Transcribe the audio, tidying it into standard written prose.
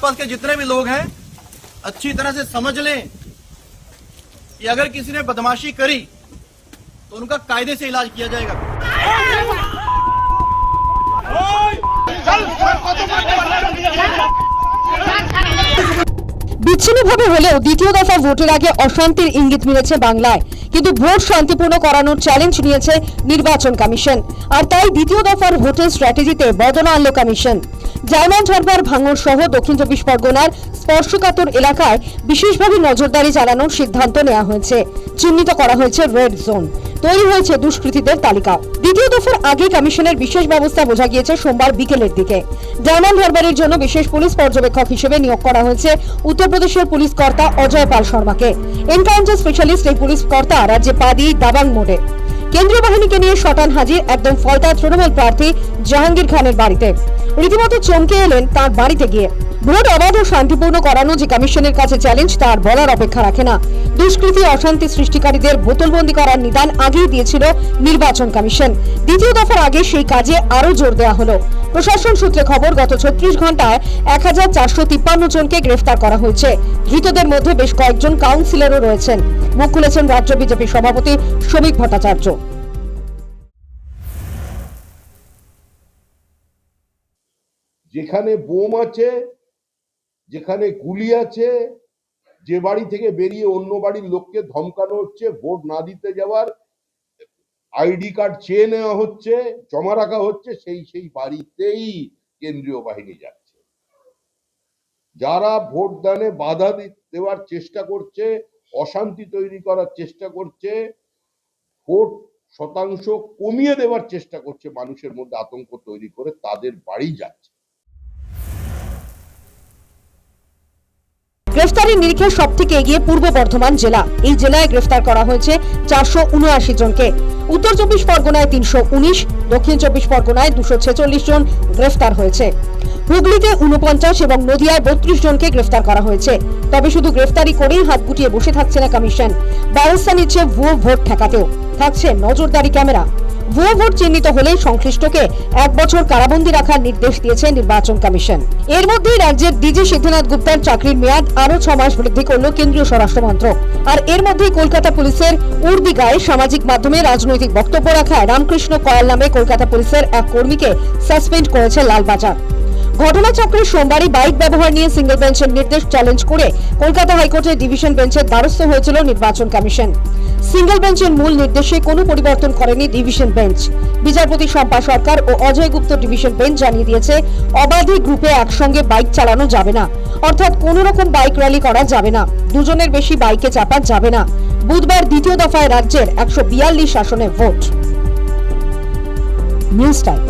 आसपास के जितने भी लोग हैं अच्छी तरह से समझ लें कि अगर किसी ने बदमाशी करी तो उनका कायदे से इलाज किया जाएगा। বিচ্ছিন্নভাবে হলেও দ্বিতীয় দফা ভোটের আগে অশান্তির ইঙ্গিত মিলেছে বাংলায়, কিন্তু ভোট শান্তিপূর্ণ করানোর চ্যালেঞ্জ নিয়েছে নির্বাচন কমিশন। আর তাই দ্বিতীয় দফার ভোটের স্ট্র্যাটেজিতে বদল আনলো কমিশন। ডায়মন্ড হারবার, ভাঙড় সহ দক্ষিণ চব্বিশ পরগনার স্পর্শকাতর এলাকায় বিশেষভাবে নজরদারি চালানোর সিদ্ধান্ত নেওয়া হয়েছে। চিহ্নিত করা হয়েছে রেড জোন, তৈরি হয়েছে দুষ্কৃতীদের তালিকা। দ্বিতীয় দফার আগে কমিশনের বিশেষ ব্যবস্থা বোঝা গিয়েছে সোমবার বিকেলের দিকে। ডায়মন্ড হারবারের জন্য বিশেষ পুলিশ পর্যবেক্ষক হিসেবে নিয়োগ করা হয়েছে উত্তরপ্রদেশের পুলিশ কর্তা অজয় পাল শর্মাকে। এনকাউন্টার স্পেশালিস্ট এই পুলিশ কর্তা রাজ্যে পা দিয়ে দাবাং মোড়ে কেন্দ্রীয় বাহিনীকে নিয়ে শটান হাজির একদম ফলতা তৃণমূল প্রার্থী জাহাঙ্গীর খানের বাড়িতে। রীতিমতো চমকে এলেন তার বাড়িতে গিয়ে। ভোট অবাধ ও শান্তিপূর্ণ করানো যে কমিশনের কাছে চ্যালেঞ্জ তার বলার অপেক্ষা রাখে না। দুষ্কৃতী অশান্তি সৃষ্টিকারীদের বোতলবন্দি করার নিদান আগেই দিয়েছিল নির্বাচন কমিশন। দ্বিতীয় দফার আগে সেই কাজে আরো জোর দেওয়া হলো। প্রশাসন সূত্রে খবর, গত 36 ঘন্টায় 1453 জনকে গ্রেফতার করা হয়েছে। ধৃতদের মধ্যে বেশ কয়েকজন কাউন্সিলরও রয়েছেন। মুখ খুলেছেন রাজ্য বিজেপি সভাপতি শ্রমিক ভট্টাচার্য। যেখানে বোম আছে, যেখানে গুলি আছে, যে বাড়ি থেকে বেরিয়ে অন্য বাড়ির লোককে ধমকানো হচ্ছে, ভোট না দিতে যাওয়ার আইডি কার্ড চেয়ে নেওয়া হচ্ছে, জমা রাখা হচ্ছে, সেই বাড়িতেই কেন্দ্রীয় বাহিনী যাচ্ছে। যারা ভোটদানে বাধা দেওয়ার চেষ্টা করছে, অশান্তি তৈরি করার চেষ্টা করছে, ভোট শতাংশ কমিয়ে দেওয়ার চেষ্টা করছে, মানুষের মধ্যে আতঙ্ক তৈরি করে, তাদের বাড়ি যাচ্ছে। গ্রেফতারের নিরিখে সব থেকে এগিয়ে পূর্ব বর্ধমান জেলা। এই জেলায় গ্রেফতার করা হয়েছে 479 জনকে। উত্তর চব্বিশ পরগনায় 319, দক্ষিণ চব্বিশ পরগনায় 246 জন গ্রেফতার হয়েছে। হুগলিতে 49 এবং নদিয়ায় 32 জনকে গ্রেফতার করা হয়েছে। তবে শুধু গ্রেফতারি করেই হাত গুটিয়ে বসে থাকছে না কমিশন, ব্যবস্থা নিচ্ছে ভুয়ো ভোট ঠেকাতেও। থাকছে নজরদারি ক্যামেরা। ভুয়ো ভোট চিহ্নিত হলে সংশ্লিষ্টকে 1 বছর কারাবন্দী রাখার নির্দেশ দিয়েছে নির্বাচন কমিশন। এর মধ্যেই রাজ্যের ডিজি সিদ্ধনাথ গুপ্তার চাকরির মেয়াদ আরো 6 মাস বৃদ্ধি করল কেন্দ্রীয় স্বরাষ্ট্র মন্ত্রক। আর এর মধ্যেই কলকাতা পুলিশের উর্দিগায় সামাজিক মাধ্যমে রাজনৈতিক বক্তব্য রাখায় রামকৃষ্ণ কয়াল নামে কলকাতা পুলিশের এক কর্মীকে সাসপেন্ড করেছে লালবাজার। ঘটনাচক্রে সোমবারই বাইক ব্যবহার নিয়ে সিঙ্গেল বেঞ্চের নির্দেশ চ্যালেঞ্জ করে কলকাতা হাইকোর্টের ডিভিশন বেঞ্চের দ্বারস্থ হয়েছিল নির্বাচন কমিশন। সিঙ্গেল বেঞ্চের মূল নির্দেশে কোনো পরিবর্তন করেনি ডিভিশন বেঞ্চ। বিচারপতি শম্পা সরকার ও অজয় গুপ্ত ডিভিশন বেঞ্চ জানিয়ে দিয়েছে, অবাধে গ্রুপে একসঙ্গে বাইক চালানো যাবে না, অর্থাৎ কোনো রকম বাইক র্যালি করা যাবে না, দুজনের বেশি বাইকে চাপা যাবে না। বুধবার দ্বিতীয় দফায় রাজ্যের 142 আসনে ভোট। News time.